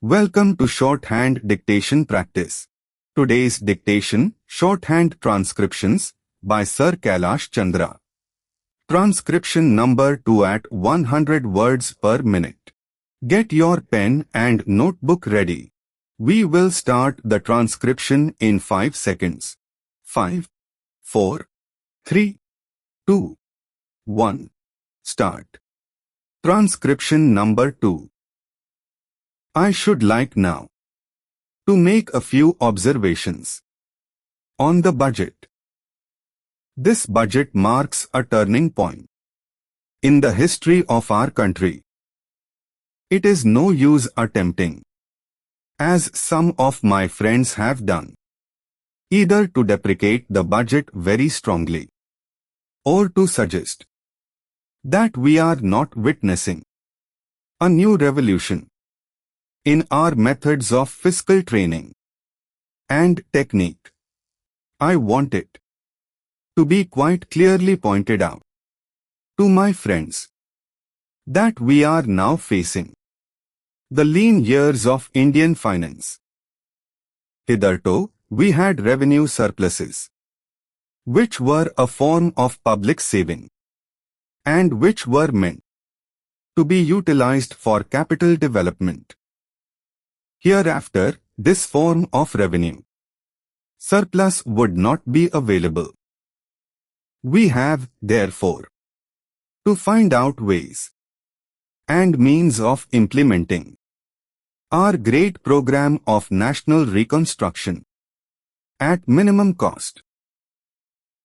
Welcome to Shorthand Dictation Practice. Today's dictation, Shorthand Transcriptions, by Sir Kailash Chandra. Transcription number 2 at 100 words per minute. Get your pen and notebook ready. We will start the transcription in 5 seconds. 5, 4, 3, 2, 1. Start. Transcription number 2. I should like now to make a few observations on the budget. This budget marks a turning point in the history of our country. It is no use attempting, as some of my friends have done, either to deprecate the budget very strongly or to suggest that we are not witnessing a new revolution in our methods of fiscal training and technique. I want it to be quite clearly pointed out to my friends that we are now facing the lean years of Indian finance. Hitherto, we had revenue surpluses, which were a form of public saving and which were meant to be utilized for capital development. Hereafter, this form of revenue surplus would not be available. We have, therefore, to find out ways and means of implementing our great program of national reconstruction at minimum cost.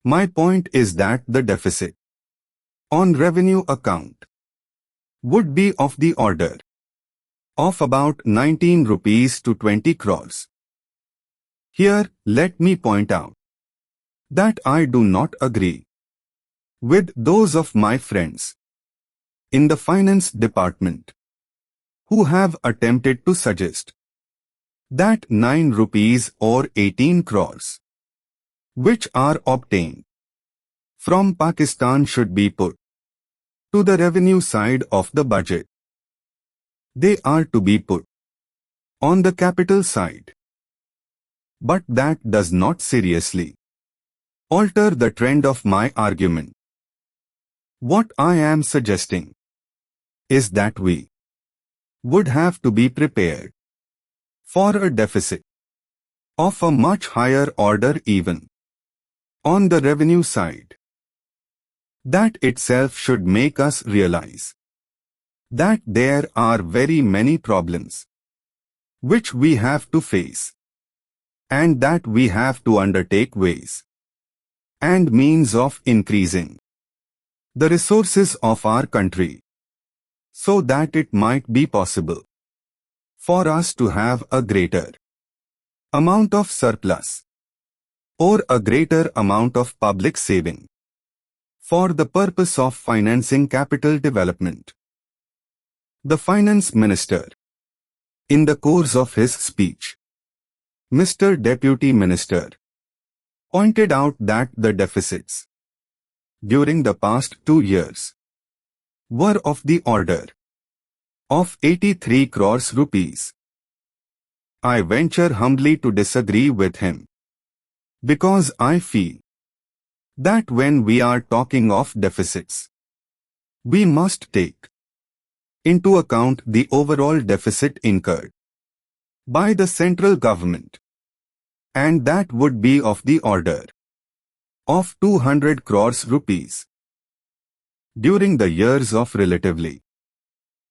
My point is that the deficit on revenue account would be of the order of about 19 rupees to 20 crores. Here, let me point out that I do not agree with those of my friends in the finance department who have attempted to suggest that 9 rupees or 18 crores, which are obtained from Pakistan, should be put to the revenue side of the budget. They are to be put on the capital side. But that does not seriously alter the trend of my argument. What I am suggesting is that we would have to be prepared for a deficit of a much higher order even on the revenue side. That itself should make us realize that there are very many problems which we have to face, and that we have to undertake ways and means of increasing the resources of our country so that it might be possible for us to have a greater amount of surplus or a greater amount of public saving for the purpose of financing capital development. The Finance Minister, in the course of his speech, Mr. Deputy Minister, pointed out that the deficits during the past 2 years were of the order of 83 crores rupees. I venture humbly to disagree with him, because I feel that when we are talking of deficits, we must take into account the overall deficit incurred by the central government, and that would be of the order of 200 crores rupees. During the years of relatively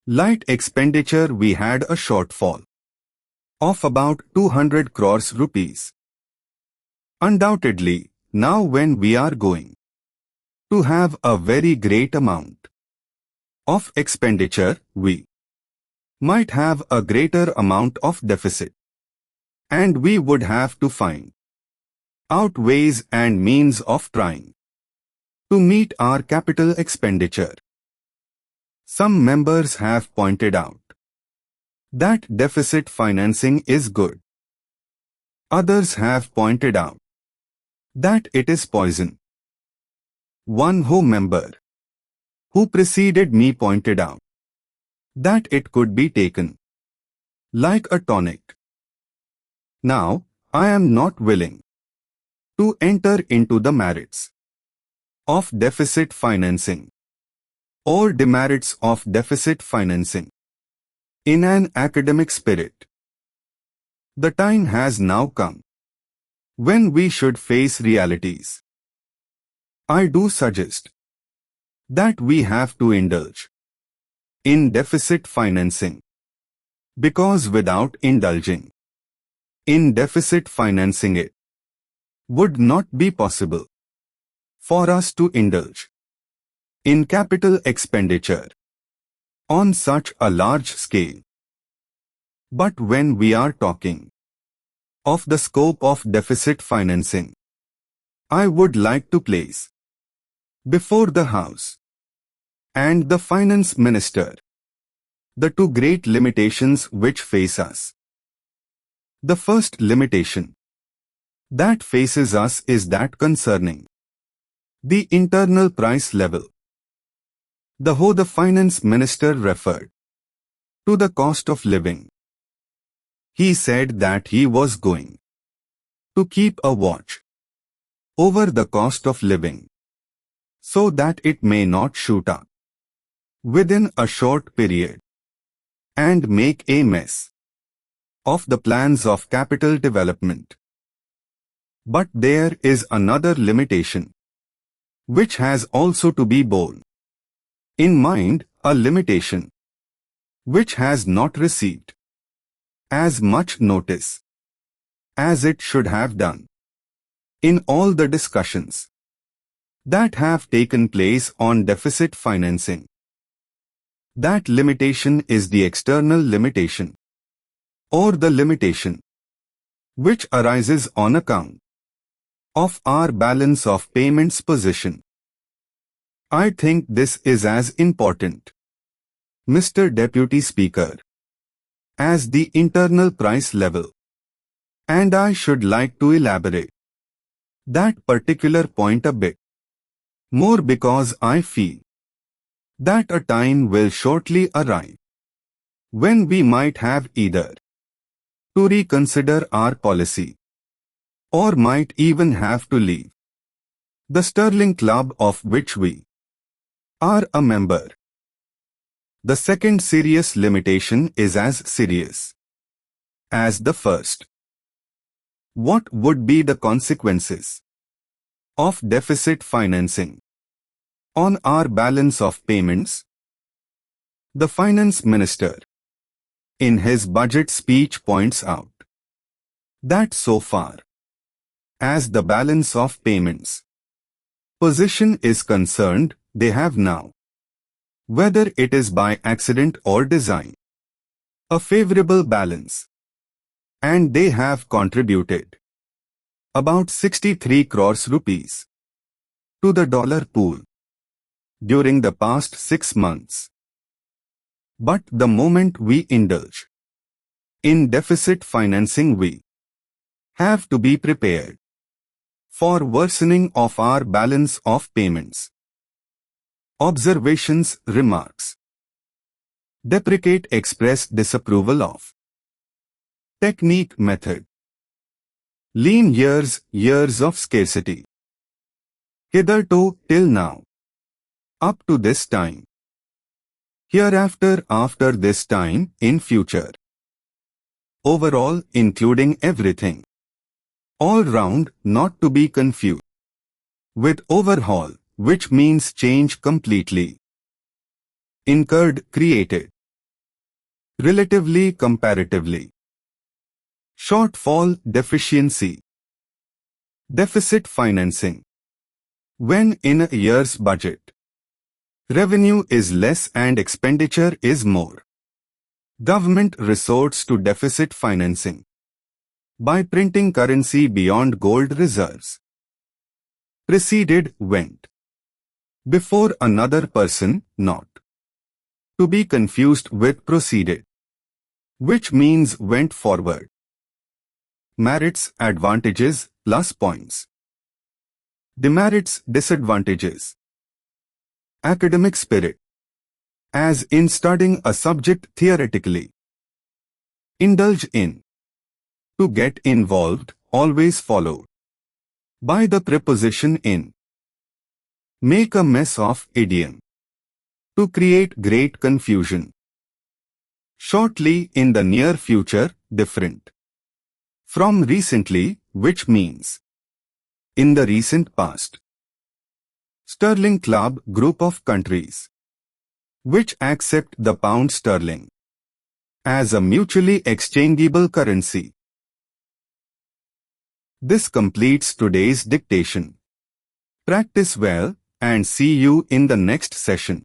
light expenditure, we had a shortfall of about 200 crores rupees. Undoubtedly, now when we are going to have a very great amount of expenditure, we might have a greater amount of deficit, and we would have to find out ways and means of trying to meet our capital expenditure. Some members have pointed out that deficit financing is good. Others have pointed out that it is poison. One member who preceded me pointed out that it could be taken like a tonic. Now, I am not willing to enter into the merits of deficit financing or demerits of deficit financing in an academic spirit. The time has now come when we should face realities. I do suggest that we have to indulge in deficit financing, because without indulging in deficit financing, it would not be possible for us to indulge in capital expenditure on such a large scale. But when we are talking of the scope of deficit financing, I would like to place before the House and the Finance Minister the two great limitations which face us. The first limitation that faces us is that concerning the internal price level. The Finance Minister referred to the cost of living. He said that he was going to keep a watch over the cost of living so that it may not shoot up within a short period and make a mess of the plans of capital development. But there is another limitation which has also to be borne in mind, a limitation which has not received as much notice as it should have done in all the discussions that have taken place on deficit financing. That limitation is the external limitation, or the limitation which arises on account of our balance of payments position. I think this is as important, Mr. Deputy Speaker, as the internal price level, and I should like to elaborate that particular point a bit more, because I feel that a time will shortly arrive when we might have either to reconsider our policy or might even have to leave the sterling club of which we are a member. The second serious limitation is as serious as the first. What would be the consequences of deficit financing on our balance of payments? The Finance Minister, in his budget speech, points out that so far as the balance of payments position is concerned, they have now, whether it is by accident or design, a favorable balance, and they have contributed about 63 crores rupees to the dollar pool during the past 6 months. But the moment we indulge in deficit financing, we have to be prepared for worsening of our balance of payments. Observations, remarks. Deprecate, express disapproval of technique, method. Lean years of scarcity. Hitherto, till now. Up to this time. Hereafter, after this time, in future. Overall, including everything. All round, not to be confused with overhaul, which means change completely. Incurred, created. Relatively, comparatively. Shortfall, deficiency. Deficit financing. When in a year's budget, revenue is less and expenditure is more, government resorts to deficit financing by printing currency beyond gold reserves. Preceded, went before another person, not to be confused with proceeded, which means went forward. Merits, advantages, plus points. Demerits, disadvantages. Academic spirit, as in studying a subject theoretically. Indulge in. To get involved, always followed by the preposition in. Make a mess of, idiom. To create great confusion. Shortly, in the near future, different from recently, which means in the recent past. Sterling Club, group of countries which accept the pound sterling as a mutually exchangeable currency. This completes today's dictation. Practice well and see you in the next session.